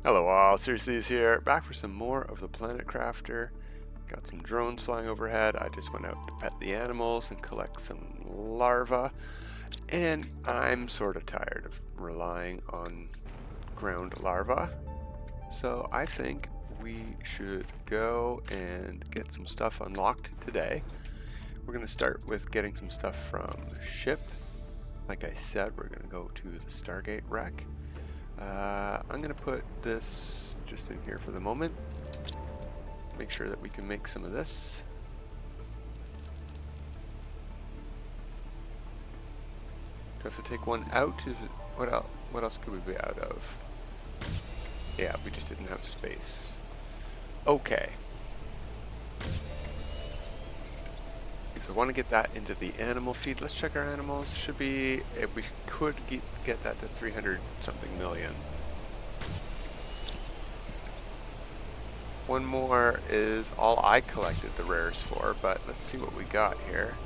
Hello all, Seriously is here, back for some more of the Planet Crafter. Got some drones flying overhead. I just went out to pet the animals and collect some larvae. And I'm sort of tired of relying on ground larvae. So I think we should go and get some stuff unlocked today. We're going to start with getting some stuff from the ship. Like I said, we're going to go to the Stargate wreck. I'm going to put this just in here for the moment. Make sure that we can make some of this. Do I have to take one out? Is it what else could we be out of? Yeah, we just didn't have space. Okay. So I want to get that into the animal feed. Let's check our animals. Should be, if we could get that to 300 something million. One more is all I collected the rares for, but let's see what we got here.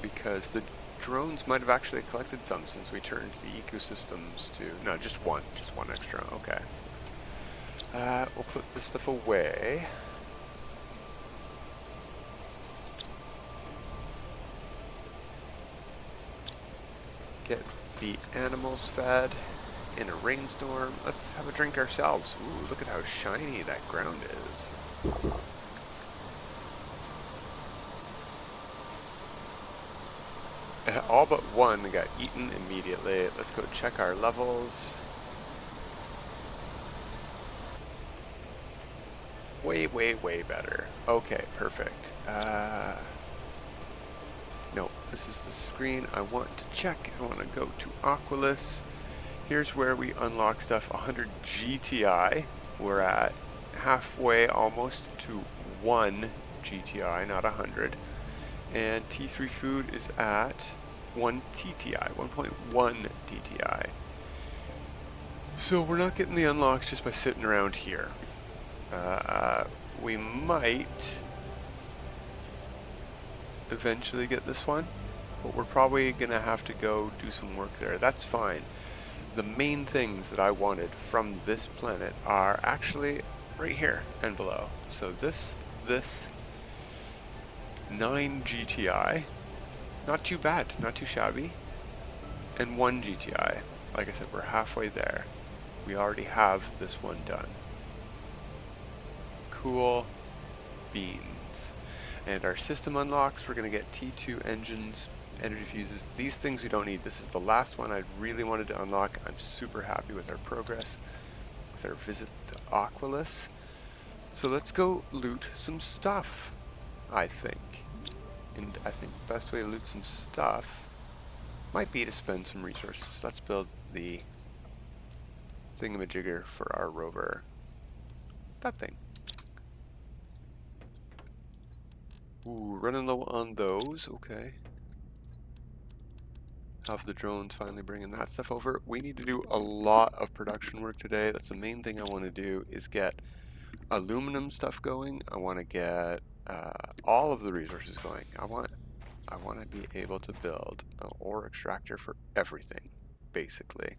Because the drones might have actually collected some since we turned the ecosystems to, no, just one extra, okay. We'll put this stuff away. Get the animals fed in a rainstorm. Let's have a drink ourselves. Ooh, look at how shiny that ground is. All but one got eaten immediately. Let's go check our levels. Way, way, way better. Okay, perfect. No, this is the screen I want to check. I want to go to Aquilus. Here's where we unlock stuff. 100 GTI. We're at halfway almost to 1 GTI, not 100. And T3 food is at 1 TTI, 1.1 TTI. So we're not getting the unlocks just by sitting around here. We might eventually get this one, but we're probably gonna have to go do some work there. That's fine. The main things that I wanted from this planet are actually right here and below. So this 9 GTI, not too bad, not too shabby, and 1 GTI. Like I said, we're halfway there. We already have this one done. Cool beans. And our system unlocks, we're going to get T2 engines, energy fuses. These things we don't need. This is the last one I really wanted to unlock. I'm super happy with our progress, with our visit to Aquilus. So let's go loot some stuff, I think. And I think the best way to loot some stuff might be to spend some resources. Let's build the thingamajigger for our rover. That thing. Ooh, running low on those, okay. Have the drones finally bringing that stuff over. We need to do a lot of production work today. That's the main thing I want to do, is get aluminum stuff going. I want to get all of the resources going. I want to be able to build an ore extractor for everything, basically.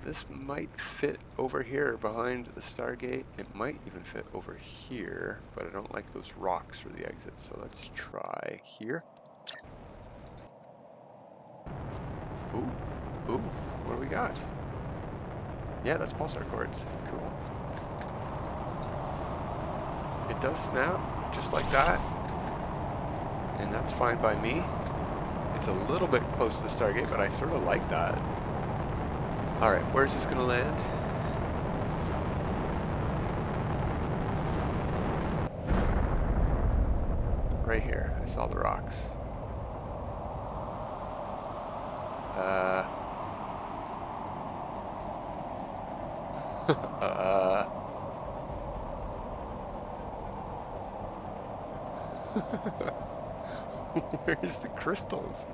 This might fit over here behind the Stargate. It might even fit over here, but I don't like those rocks for the exit, so let's try here. Ooh, what do we got? Yeah, that's Pulsar Quartz. Cool. It does snap, just like that. And that's fine by me. It's a little bit close to the Stargate, but I sort of like that. Alright, where's this gonna land? Right here. I saw the rocks. Where's the crystals?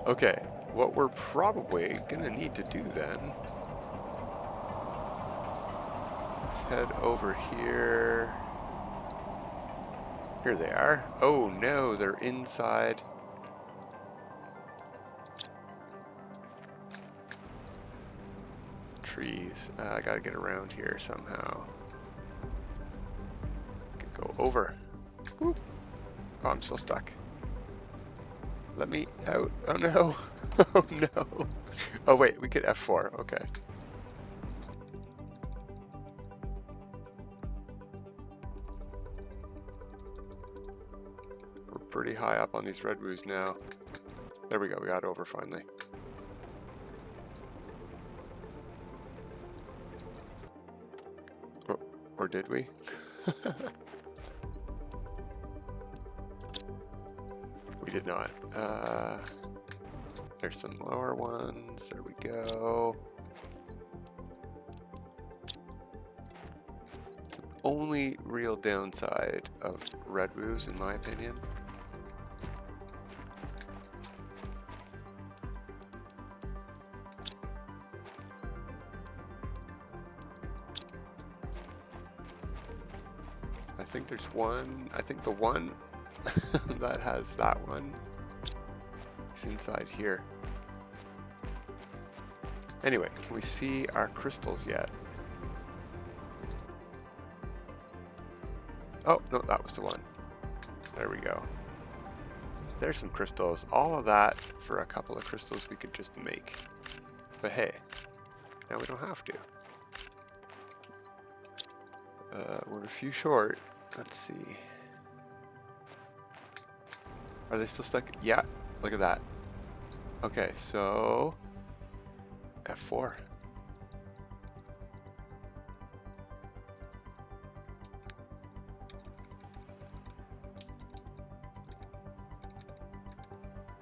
Okay, what we're probably gonna need to do then, let's head over here. Here they are. Oh no, they're inside trees. I gotta get around here somehow. Could go over. Whoop. Oh, I'm still stuck. Let me out. Oh no. Oh no. Oh wait, we could F4. Okay. We're pretty high up on these redwoods now. There we go. We got over finally. Or did we? We did not. There's some lower ones. There we go. It's the only real downside of redwoods, in my opinion. I think there's one. I think the one that has that one is inside here. Anyway, can we see our crystals yet? Oh, no, that was the one. There we go. There's some crystals. All of that for a couple of crystals we could just make. But hey, now we don't have to. We're a few short. Let's see. Are they still stuck? Yeah, look at that. Okay, so F4.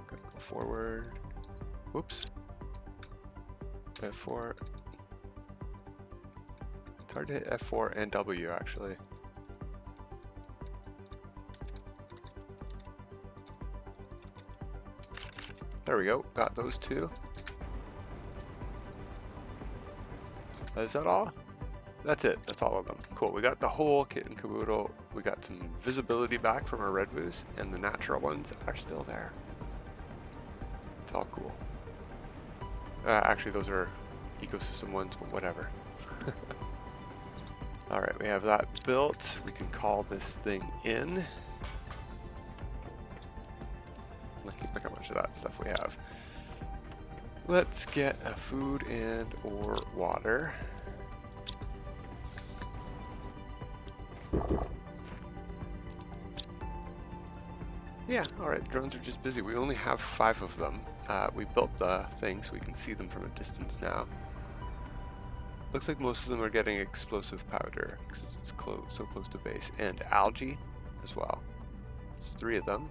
Go forward. Whoops. F4. It's hard to hit F4 and W actually. There we go, got those two. Is that all? That's it, that's all of them. Cool, we got the whole kit and caboodle. We got some visibility back from our redwoods, and the natural ones are still there. It's all cool. Actually, those are ecosystem ones, but whatever. Alright, we have that built. We can call this thing in. Look how much of that stuff we have. Let's get a food and or water. Yeah, alright, drones are just busy. We only have 5 of them. We built the thing so we can see them from a distance now. Looks like most of them are getting explosive powder because it's so close to base. And algae as well. It's 3 of them.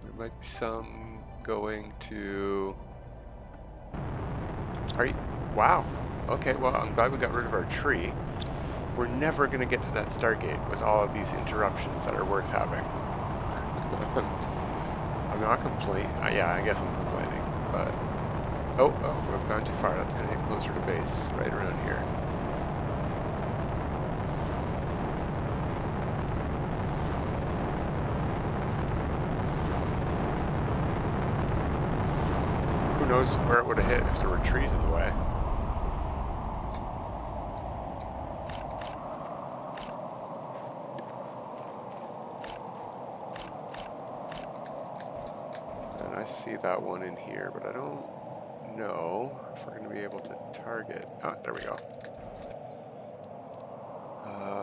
There might be some going to... Wow. Okay, well, I'm glad we got rid of our tree. We're never going to get to that stargate with all of these interruptions that are worth having. I'm not complaining. Yeah, I guess I'm complaining, but... Oh, we've gone too far. That's going to hit closer to base, right around here. Who knows where it would have hit if there were trees in the way. And I see that one in here, but I don't know if we're going to be able to target. Ah, there we go.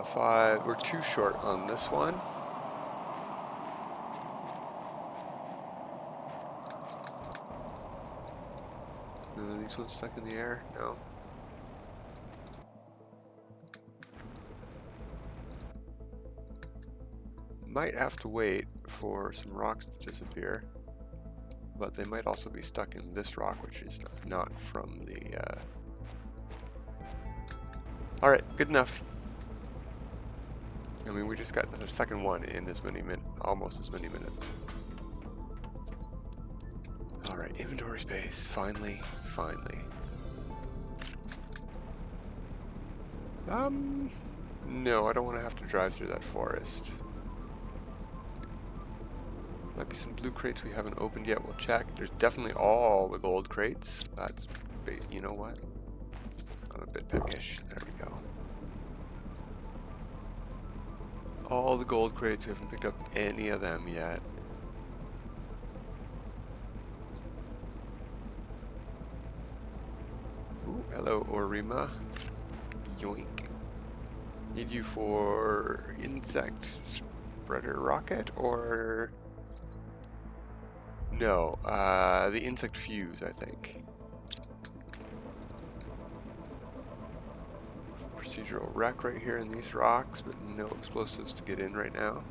5. We're too short on this one. No, these ones stuck in the air? No. Might have to wait for some rocks to disappear. But they might also be stuck in this rock, which is not from the... Alright, good enough. I mean, we just got the second one in as many almost as many minutes. Alright, inventory space. Finally. No, I don't want to have to drive through that forest. Might be some blue crates we haven't opened yet. We'll check. There's definitely all the gold crates. That's, you know what? I'm a bit peckish. There we go. All the gold crates. We haven't picked up any of them yet. Ooh, hello, Orima. Yoink. Need you for insect spreader rocket or no? The insect fuse, I think. Procedural wreck right here in these rocks, but no explosives to get in right now.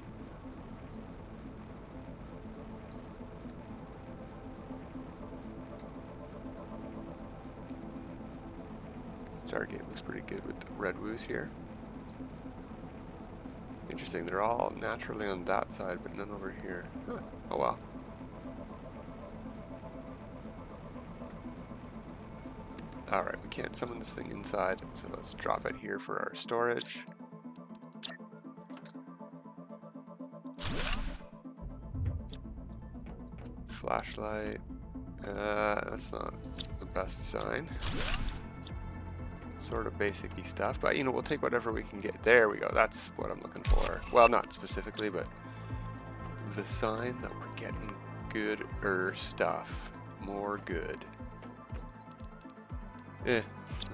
Stargate looks pretty good with the Redwos here. Interesting, they're all naturally on that side, but none over here. Huh. Oh well. Alright, we can't summon this thing inside, so let's drop it here for our storage. Flashlight. That's not the best sign. Sort of basic-y stuff, but you know, we'll take whatever we can get. There we go, that's what I'm looking for. Well, not specifically, but the sign that we're getting gooder stuff. More good.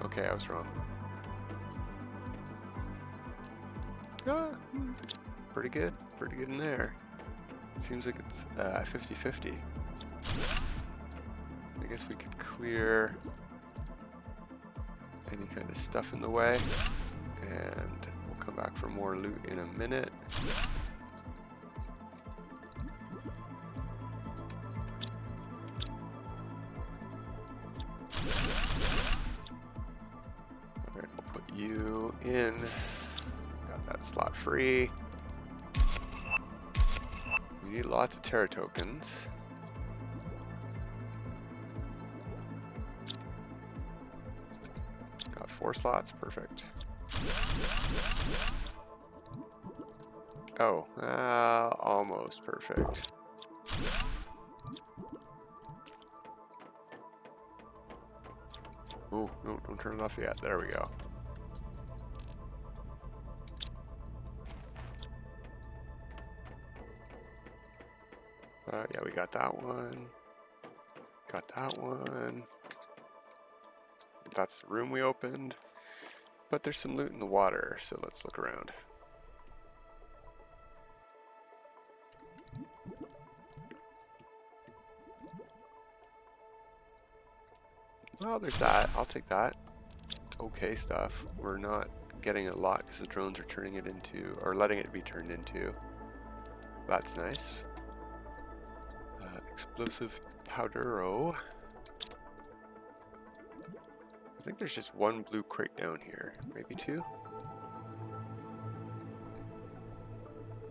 Okay, I was wrong. Pretty good in there. Seems like it's 50-50. I guess we could clear any kind of stuff in the way, and we'll come back for more loot in a minute. Alright, we'll put you in. Got that slot free. We need lots of Terra tokens. Got 4 slots, perfect. Oh, almost perfect. Ooh, no, don't turn it off yet. There we go. Yeah, we got that one. Got that one. That's the room we opened. But there's some loot in the water, so let's look around. Well, there's that. I'll take that. It's okay stuff. We're not getting a lot because the drones are turning it into, or letting it be turned into. That's nice. Explosive powder-o. I think there's just 1 blue crate down here. Maybe 2?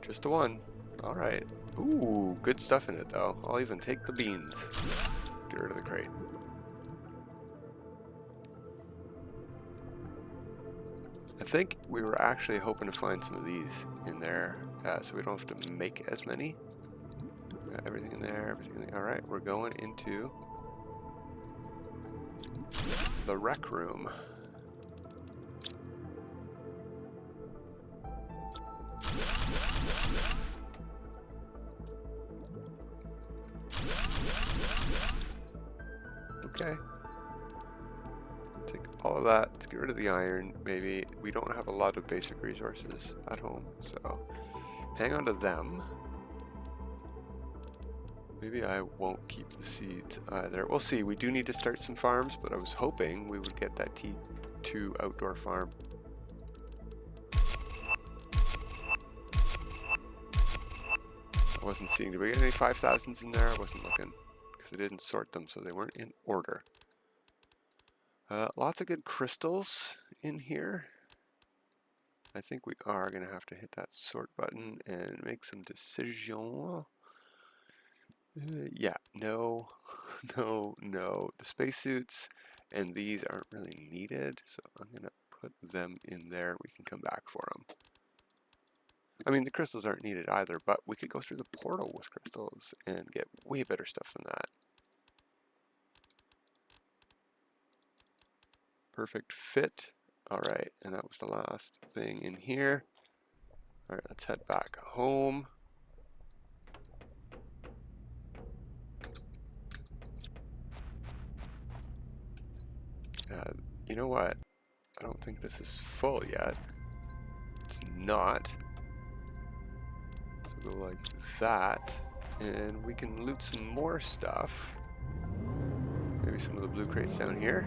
Just the 1. Alright. Ooh, good stuff in it though. I'll even take the beans. Get rid of the crate. I think we were actually hoping to find some of these in there, so we don't have to make as many. Everything in there, everything in there. Alright, we're going into the rec room. Okay. Take all of that. Let's get rid of the iron, maybe. We don't have a lot of basic resources at home, so hang on to them. Maybe I won't keep the seeds either. We'll see. We do need to start some farms, but I was hoping we would get that T2 outdoor farm. I wasn't seeing. Did we get any 5,000s in there? I wasn't looking because I didn't sort them, so they weren't in order. Lots of good crystals in here. I think we are going to have to hit that sort button and make some decisions. Yeah, no, no, no. The spacesuits and these aren't really needed, so I'm going to put them in there. We can come back for them. I mean, the crystals aren't needed either, but we could go through the portal with crystals and get way better stuff than that. Perfect fit. All right, and that was the last thing in here. All right, let's head back home. You know what? I don't think this is full yet. It's not. So go like that, and we can loot some more stuff. Maybe some of the blue crates down here.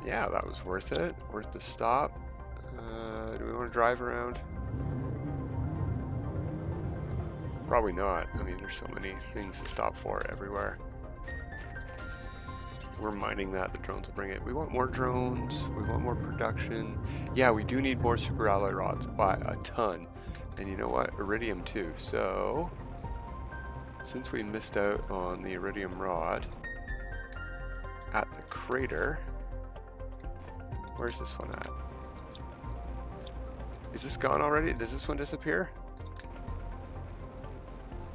Yeah, that was worth it. Worth the stop. Do we want to drive around? Probably not. I mean, there's so many things to stop for everywhere. We're mining that. The drones will bring it. We want more drones. We want more production. Yeah, we do need more super alloy rods by a ton. And you know what? Iridium too. So, since we missed out on the iridium rod at the crater, where's this one at? Is this gone already? Does this one disappear?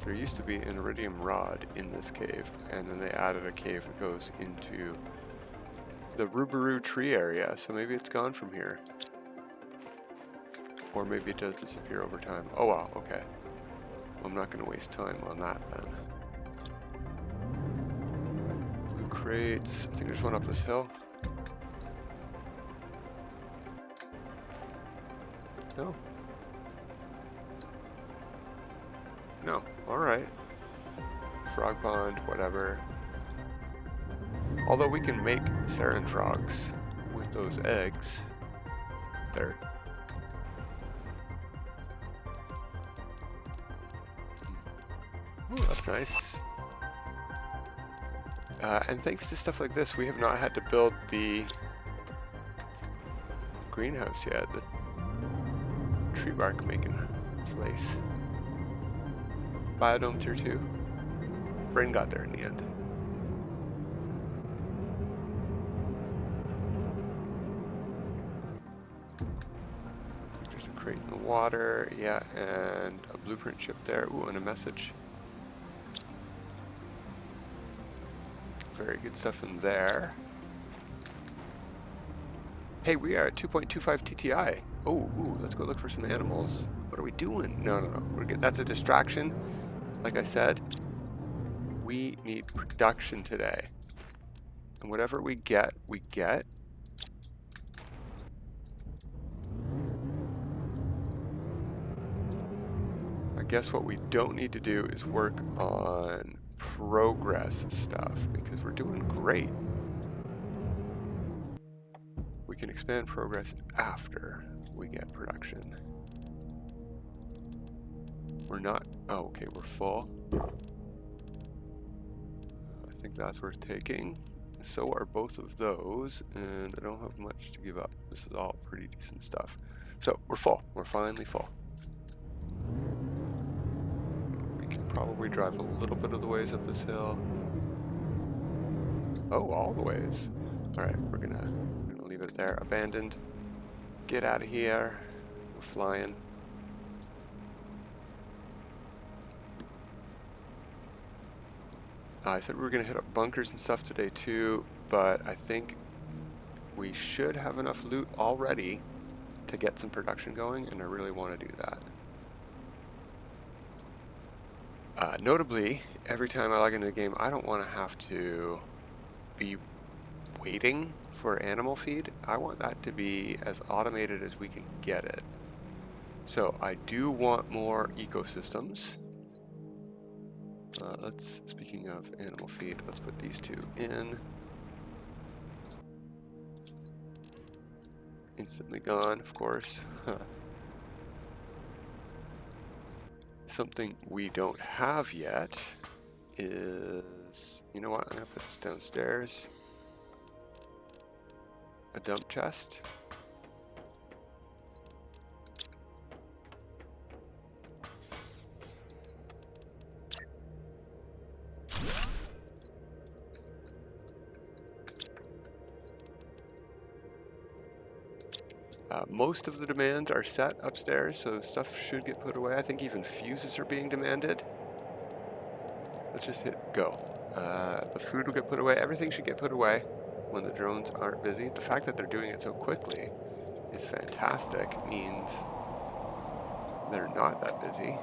There used to be an iridium rod in this cave, and then they added a cave that goes into the Redwo Tree area, so maybe it's gone from here. Or maybe it does disappear over time. Oh wow, okay. Well, I'm not going to waste time on that then. Blue crates. I think there's one up this hill. No. No, alright. Frog pond, whatever. Although we can make sarin frogs with those eggs. There. Ooh, that's nice. And thanks to stuff like this, we have not had to build the greenhouse yet. The tree bark making place. Biodome tier 2. Brain got there in the end. There's a crate in the water, yeah, and a blueprint chip there. Ooh, and a message. Very good stuff in there. Hey, we are at 2.25 TTI. Oh, ooh, let's go look for some animals. What are we doing? No, we're good. That's a distraction. Like I said, we need production today. And whatever we get, we get. I guess what we don't need to do is work on progress stuff because we're doing great. We can expand progress after we get production. We're not, oh, okay, we're full. I think that's worth taking. So are both of those, and I don't have much to give up. This is all pretty decent stuff. So we're full, we're finally full. We can probably drive a little bit of the ways up this hill. Oh, all the ways. All right, we're gonna leave it there, abandoned. Get out of here, we're flying. I said we were going to hit up bunkers and stuff today too, but I think we should have enough loot already to get some production going, and I really want to do that. Notably, every time I log into the game, I don't want to have to be waiting for animal feed. I want that to be as automated as we can get it. So I do want more ecosystems. Speaking of animal feed, let's put these two in. Instantly gone, of course. Something we don't have yet is, you know what, I'm gonna put this downstairs. A dump chest. Most of the demands are set upstairs, so stuff should get put away. I think even fuses are being demanded. Let's just hit go. The food will get put away. Everything should get put away when the drones aren't busy. The fact that they're doing it so quickly is fantastic. It means they're not that busy.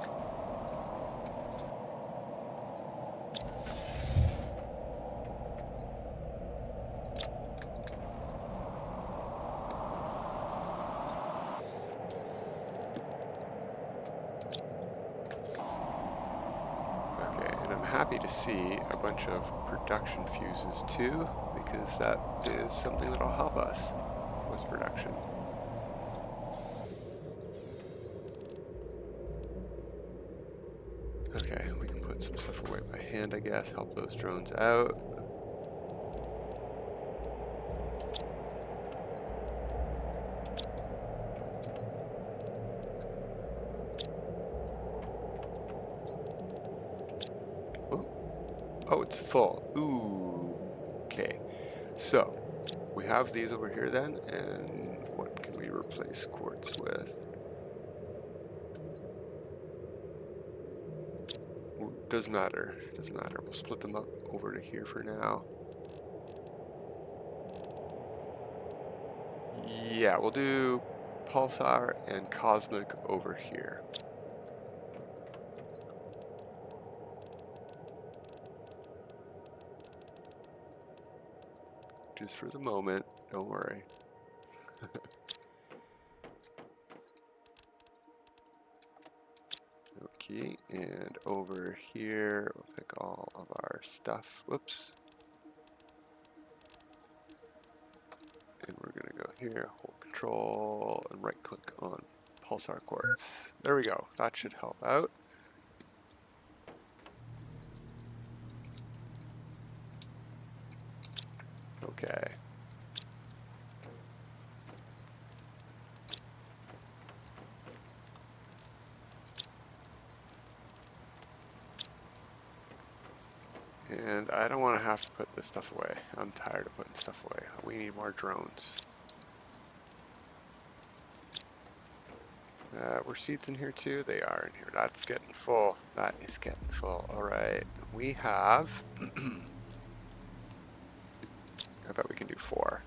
Happy to see a bunch of production fuses too, because that is something that'll help us with production. Okay, we can put some stuff away by hand, I guess, help those drones out. Oh, it's full. Ooh. Okay. So, we have these over here then, and what can we replace quartz with? Doesn't matter. Doesn't matter. We'll split them up over to here for now. Yeah, we'll do Pulsar and Cosmic over here. Just for the moment, don't worry. Okay, and over here, we'll pick all of our stuff. Whoops. And we're gonna go here, hold control, and right click on Pulsar Quartz. There we go, that should help out. Okay. And I don't want to have to put this stuff away. I'm tired of putting stuff away. We need more drones. Were seats in here too? They are in here. That's getting full. That is getting full. Alright. We have... I bet we can do 4.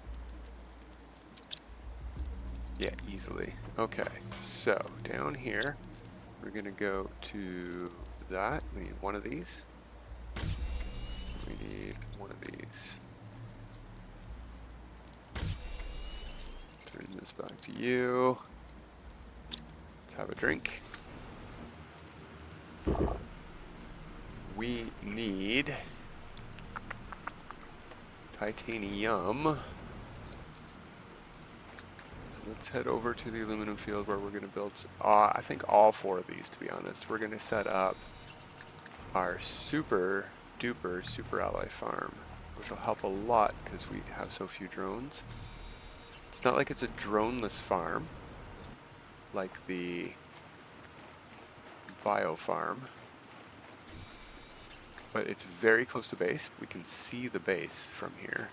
Yeah, easily. Okay, so down here, we're gonna go to that. We need one of these. We need one of these. Turn this back to you. Let's have a drink. We need titanium. So let's head over to the aluminum field where we're going to build, I think all 4 of these, to be honest. We're going to set up our super duper super ally farm, which will help a lot because we have so few drones. It's not like it's a droneless farm like the bio farm, but it's very close to base. We can see the base from here,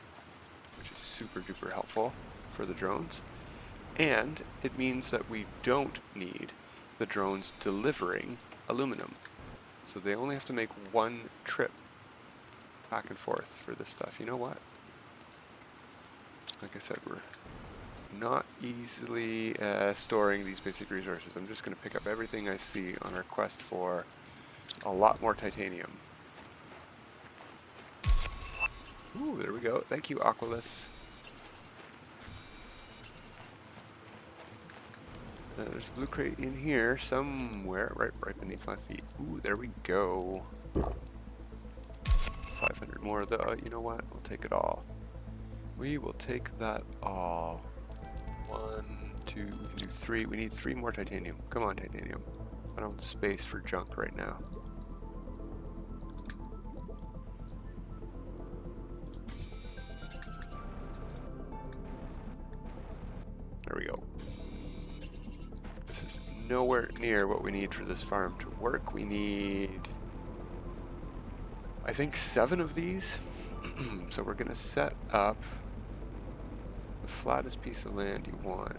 which is super duper helpful for the drones. And it means that we don't need the drones delivering aluminum. So they only have to make 1 trip back and forth for this stuff. You know what? Like I said, we're not easily storing these basic resources. I'm just going to pick up everything I see on our quest for a lot more titanium. Ooh, there we go. Thank you, Aquilus. There's a blue crate in here somewhere, right beneath my feet. Ooh, there we go. 500 more though. You know what? We'll take it all. We will take that all. 1, 2, we can do 3. We need 3 more titanium. Come on, titanium. I don't have space for junk right now. There we go. This is nowhere near what we need for this farm to work. We need, I think, 7 of these. So we're going to set up the flattest piece of land you want.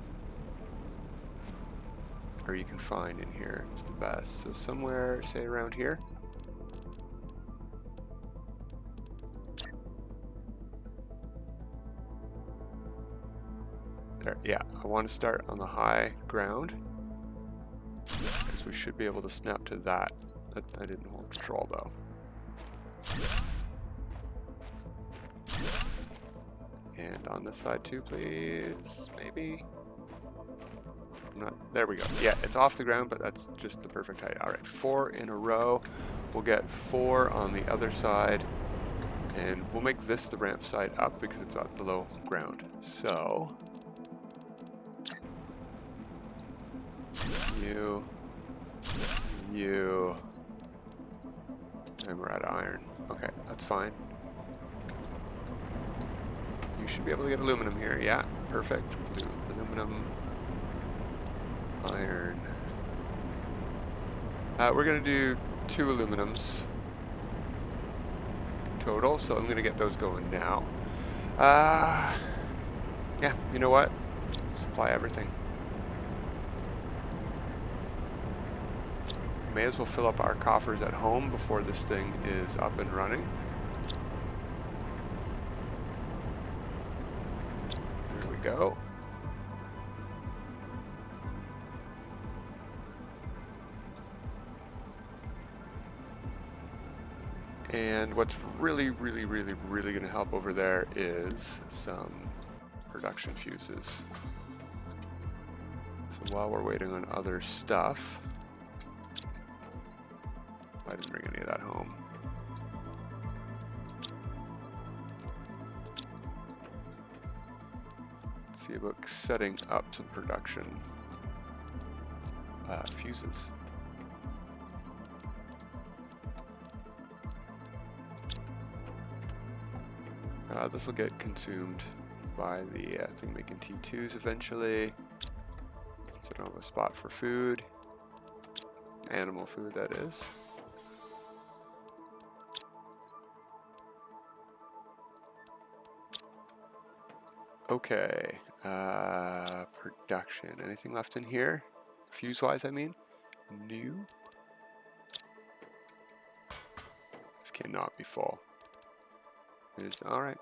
or you can find in here is the best. So somewhere, say around here. There, yeah, I want to start on the high ground because we should be able to snap to that. I didn't hold control though. And on this side too, please. Maybe. There we go. Yeah, it's off the ground, but that's just the perfect height. All right, 4 in a row. We'll get 4 on the other side, and we'll make this the ramp side up because it's at the low ground. So you, and we're out of iron. Okay, that's fine. You should be able to get aluminum here. Yeah, perfect. Blue, aluminum, iron. We're going to do 2 aluminums total, so I'm going to get those going now. Yeah, you know what? Supply everything. May as well fill up our coffers at home before this thing is up and running. There we go. And what's really going to help over there is some production fuses. So while we're waiting on other stuff, I didn't bring any of that home. Let's see about setting up some production fuses. This will get consumed by the thing making T2s eventually, since I don't have a spot for food. Animal food, that is. Okay, production. Anything left in here? Fuse-wise, I mean? New? This cannot be full. It is, all right.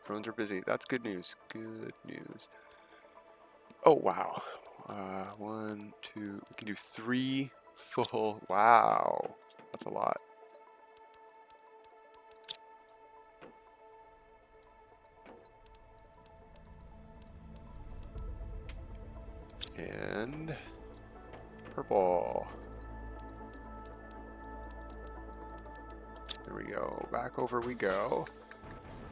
Drones are busy. That's good news. Good news. Oh, wow. 1, 2, we can do 3 full. Wow. That's a lot. And purple. There we go. Back over we go.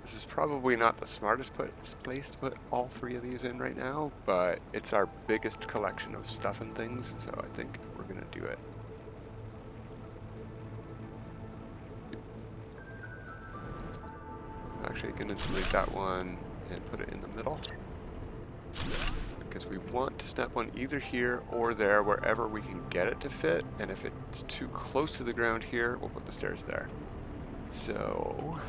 This is probably not the smartest place to put all 3 of these in right now, but it's our biggest collection of stuff and things, so I think we're going to do it. I'm actually going to delete that one and put it in the middle, because we want to snap one either here or there, wherever we can get it to fit, and if it's too close to the ground here, we'll put the stairs there. So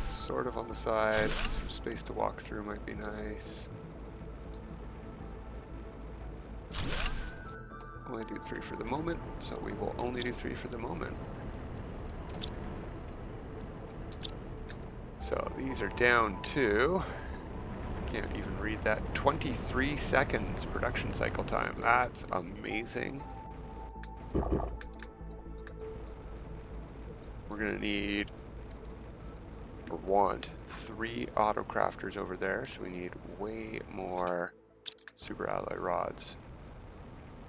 sort of on the side, some space to walk through might be nice. Only do 3 for the moment, so we will only do 3 for the moment. So these are down to, can't even read that, 23 seconds production cycle time. That's amazing. We're gonna need, or want, 3 auto crafters over there, so we need way more super alloy rods.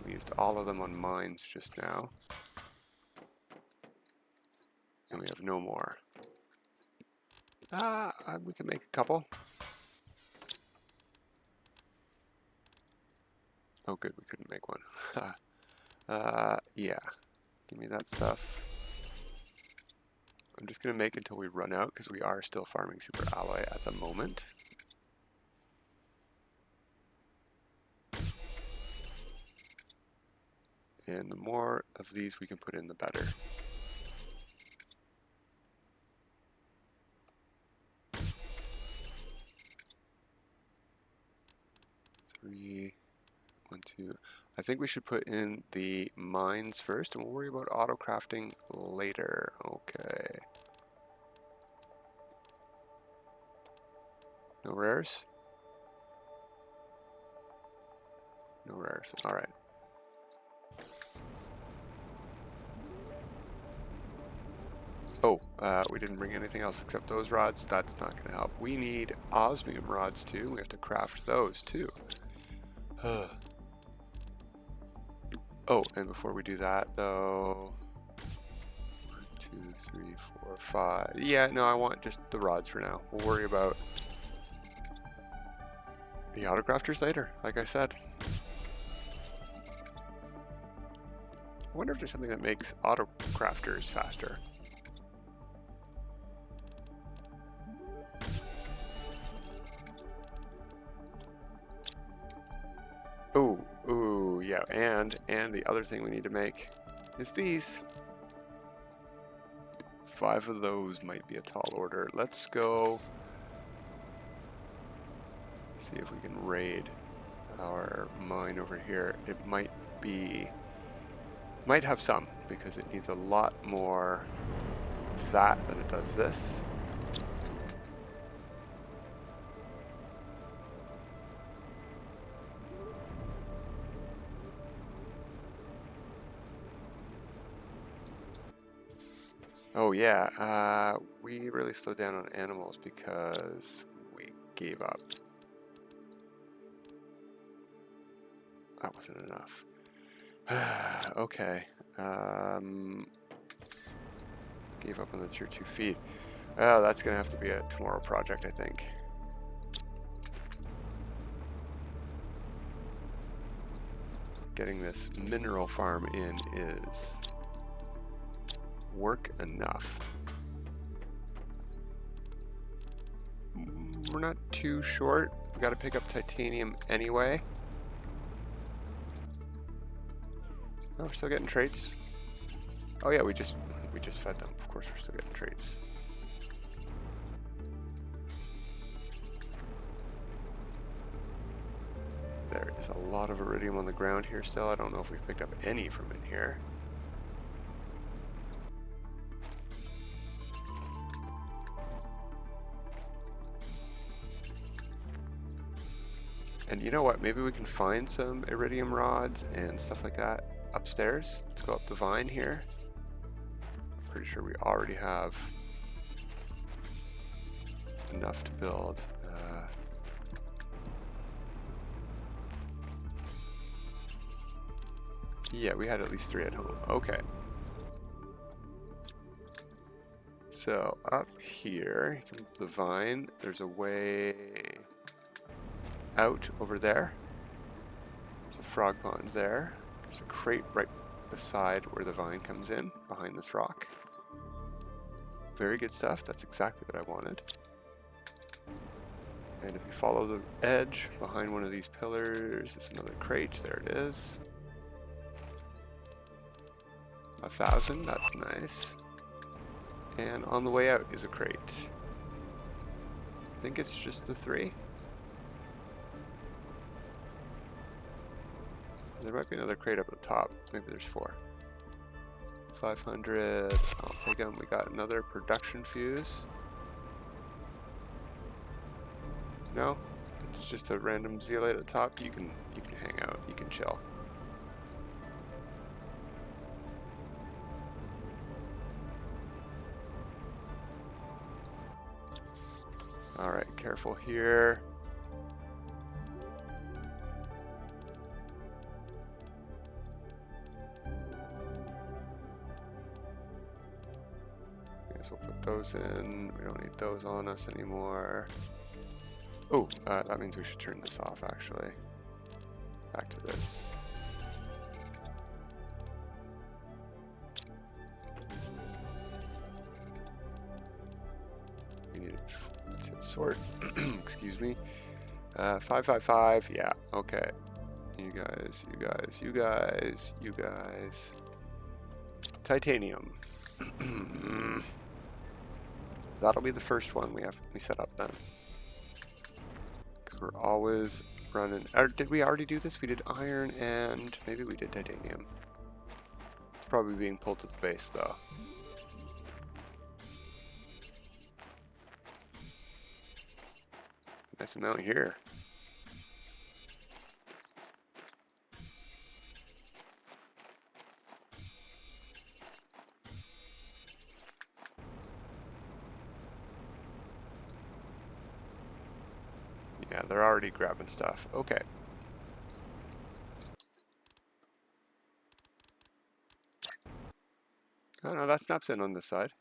We used all of them on mines just now, and we have no more. We can make a couple. Oh good, we couldn't make one. Yeah, give me that stuff. I'm just going to make until we run out, because we are still farming super alloy at the moment. And the more of these we can put in, the better. 2. I think we should put in the mines first, and we'll worry about auto crafting later. Okay. No rares? No rares. Alright. Oh, we didn't bring anything else except those rods. That's not going to help. We need osmium rods too. We have to craft those too. Oh, and before we do that though, 1, 2, 3, 4, 5. Yeah, no, I want just the rods for now. We'll worry about the autocrafters later, like I said. I wonder if there's something that makes autocrafters faster. Ooh, yeah, and the other thing we need to make is these. 5 of those might be a tall order. Let's go see if we can raid our mine over here. It might have some, because it needs a lot more of that than it does this. Oh yeah, we really slowed down on animals because we gave up. That wasn't enough. Okay. Gave up on the tier 2 feed. Oh, that's gonna have to be a tomorrow project, I think. Getting this mineral farm in is work enough. We're not too short. We got to pick up titanium anyway. Oh, we're still getting traits. Oh yeah, we just fed them. Of course, we're still getting traits. There is a lot of iridium on the ground here still. I don't know if we've picked up any from in here. And you know what? Maybe we can find some iridium rods and stuff like that upstairs. Let's go up the vine here. I'm pretty sure we already have enough to build. Yeah, we had at least 3 at home. Okay. So up here, the vine, there's a way out over there. There's a frog pond there. There's a crate right beside where the vine comes in, behind this rock. Very good stuff. That's exactly what I wanted. And if you follow the edge behind one of these pillars, it's another crate. There it is. 1,000, that's nice. And on the way out is a crate. I think it's just the 3. There might be another crate up at the top. Maybe there's 4. 500. I'll take them. We got another production fuse. No, it's just a random zeolite at the top. You can hang out. You can chill. All right, careful here. We'll put those in. We don't need those on us anymore. Oh, that means we should turn this off, actually. Back to this. We need, let's hit sort. Excuse me. 555. Yeah, okay. You guys, you guys, you guys, you guys. Titanium. That'll be the first one we set up then. Because We're always running. Or did we already do this? We did iron and maybe we did titanium. It's probably being pulled to the base though. Nice amount here. Yeah, they're already grabbing stuff. Okay. Oh no, that snaps in on this side.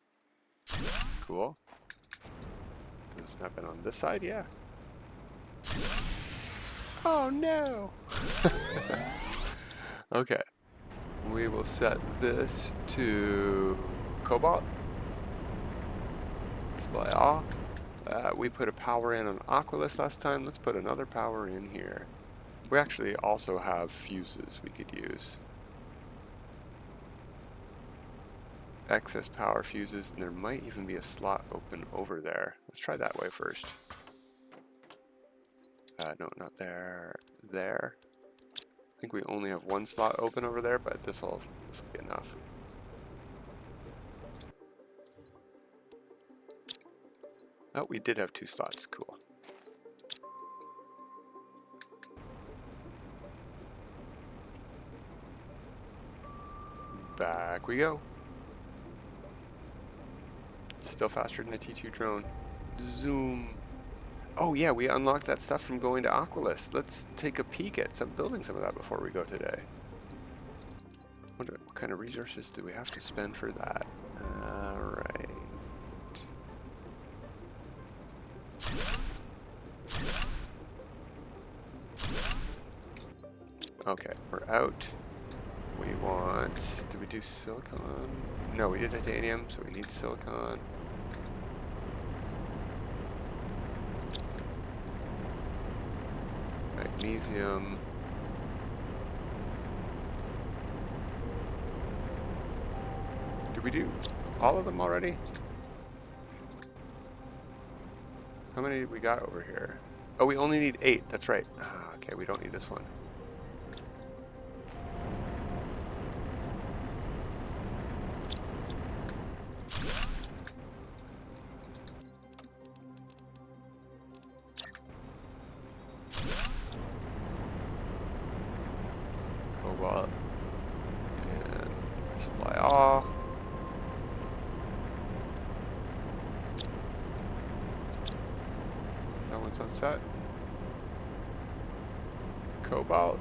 Cool. Does it snap in on this side? Yeah. Oh no! Okay. We will set this to cobalt. Display all. We put a power in on Aquilus last time. Let's put another power in here. We actually also have fuses we could use. Excess power fuses, and there might even be a slot open over there. Let's try that way first. No, not there. There. I think we only have one slot open over there, but this will be enough. Oh, we did have 2 slots. Cool. Back we go. Still faster than a T2 drone. Zoom. Oh yeah, we unlocked that stuff from going to Aquilus. Let's take a peek at building some of that before we go today. What kind of resources do we have to spend for that? Alright. Okay, we're out. We want... Did we do silicon? No, we did titanium, so we need silicon. Magnesium. Did we do all of them already? How many did we got over here? Oh, we only need 8. That's right. Ah, okay, we don't need this one. Cobalt. And supply all. That one's not set. Cobalt,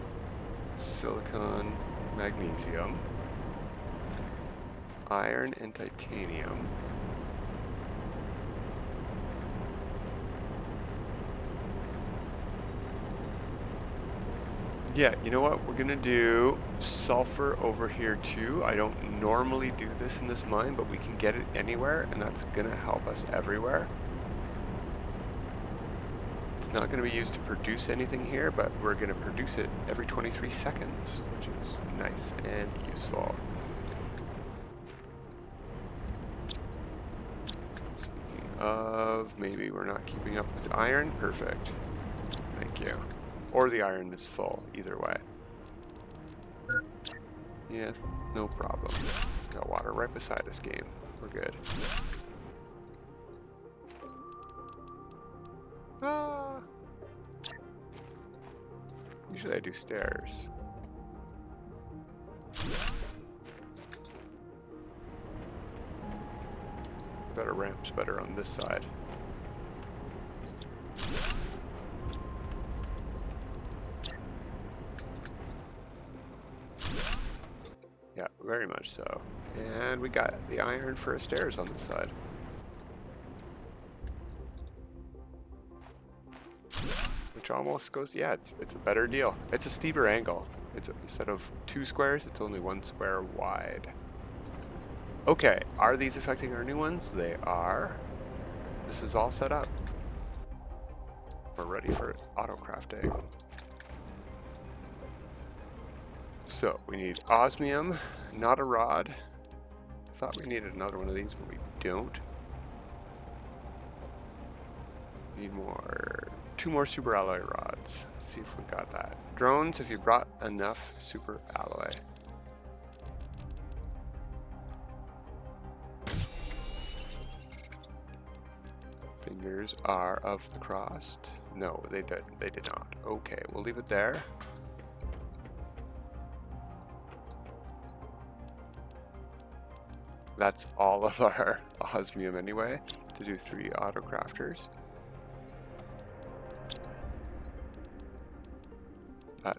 silicon, magnesium, iron, and titanium. Yeah, you know what? We're gonna do sulfur over here too. I don't normally do this in this mine, but we can get it anywhere, and that's gonna help us everywhere. It's not going to be used to produce anything here, but we're going to produce it every 23 seconds, which is nice and useful. Speaking of, maybe we're not keeping up with iron. Perfect. Thank you. Or the iron is full, either way. Yeah, no problem. Got water right beside us, game. We're good. Ah. Usually I do stairs. Better ramps, better on this side. Yeah, very much so. And we got the iron for stairs on this side. Which almost goes, yeah, it's a better deal. It's a steeper angle. Instead of 2 squares, it's only 1 square wide. Okay, are these affecting our new ones? They are. This is all set up. We're ready for auto crafting. So we need osmium, not a rod. Thought we needed another one of these, but we don't. Need more 2 more super alloy rods. Let's see if we got that. Drones, if you brought enough super alloy. Fingers are of the crossed. No, they did not. Okay, we'll leave it there. That's all of our osmium anyway, to do 3 auto crafters.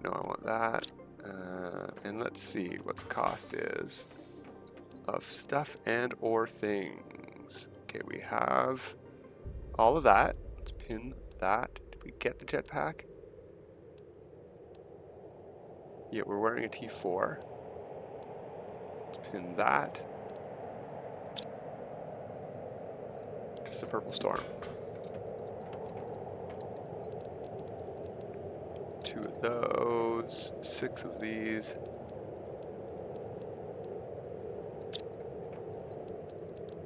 No, I want that. And let's see what the cost is of stuff and or things. Okay, we have all of that. Let's pin that. Did we get the jetpack? Yeah, we're wearing a T4. Let's pin that. Just a purple storm. 2 of those, 6 of these.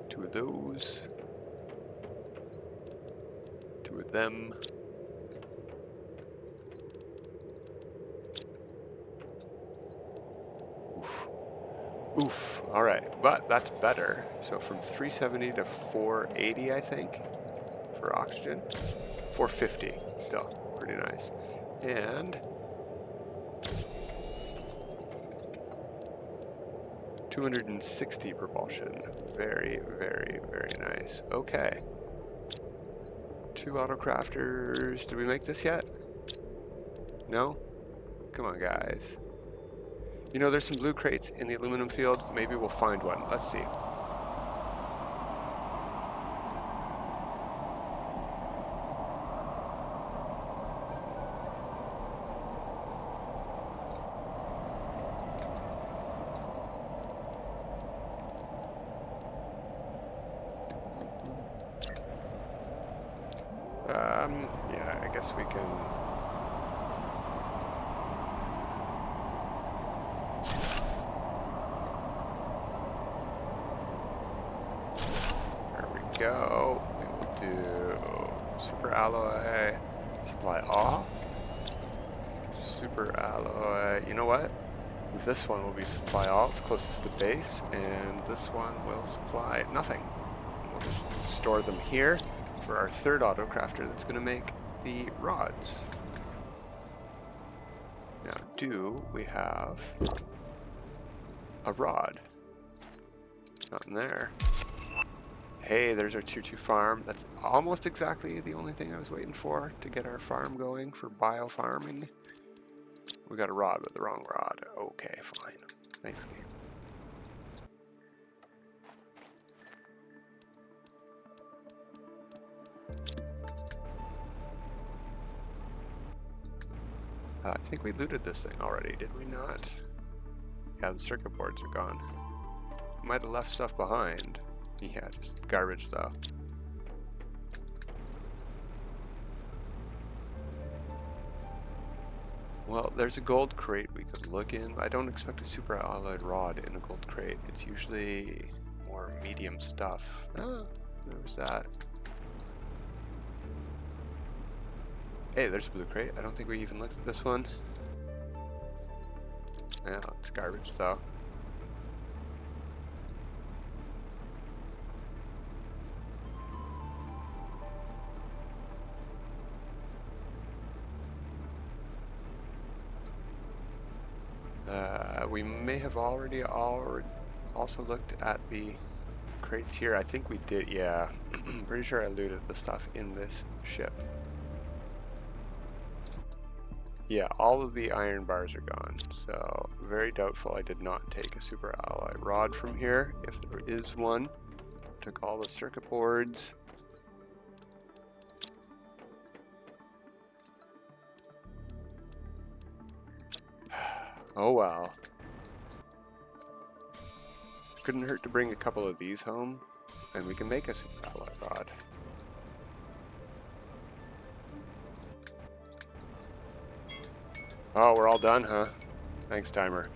Two of those. 2 of them. Oof. Oof. All right, but that's better. So from 370 to 480, I think, for oxygen. 450, still pretty nice. And 260 propulsion. Very, very, very nice. Okay. 2 auto crafters. Did we make this yet? No? Come on, guys. You know, there's some blue crates in the aluminum field. Maybe we'll find one. Let's see. Yeah, I guess we can. There we go. We will do super alloy, supply all. Super alloy. You know what? This one will be supply all. It's closest to base, and this one will supply nothing. We'll just store them here for our 3rd auto crafter that's going to make the rods. Now, do we have a rod? Not in there. Hey, there's our tier 2 farm. That's almost exactly the only thing I was waiting for to get our farm going for bio farming. We got a rod, but the wrong rod. Okay, fine. Thanks, game. I think we looted this thing already, did we not? Yeah, the circuit boards are gone. Might have left stuff behind. Yeah, just garbage though. Well, there's a gold crate we could look in. I don't expect a super alloyed rod in a gold crate. It's usually more medium stuff. Ah, there was that. Hey, there's a blue crate. I don't think we even looked at this one. Yeah, it's garbage though. We may have already also looked at the crates here. I think we did, yeah. I'm pretty sure I looted the stuff in this ship. Yeah, all of the iron bars are gone, so very doubtful I did not take a super alloy rod from here, if there is one. Took all the circuit boards. Oh well. Couldn't hurt to bring a couple of these home, and we can make a super alloy rod. Oh, we're all done, huh? Thanks, timer.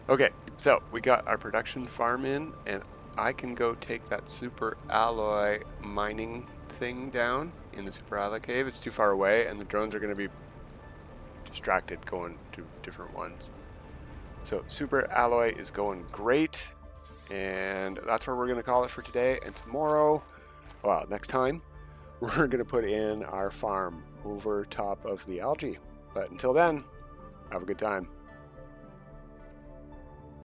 Okay, so we got our production farm in, and I can go take that super alloy mining thing down in the super alloy cave. It's too far away, and the drones are going to be distracted going to different ones. So super alloy is going great, and that's where we're going to call it for today. And tomorrow, well, next time, we're going to put in our farm over top of the algae. But until then, have a good time.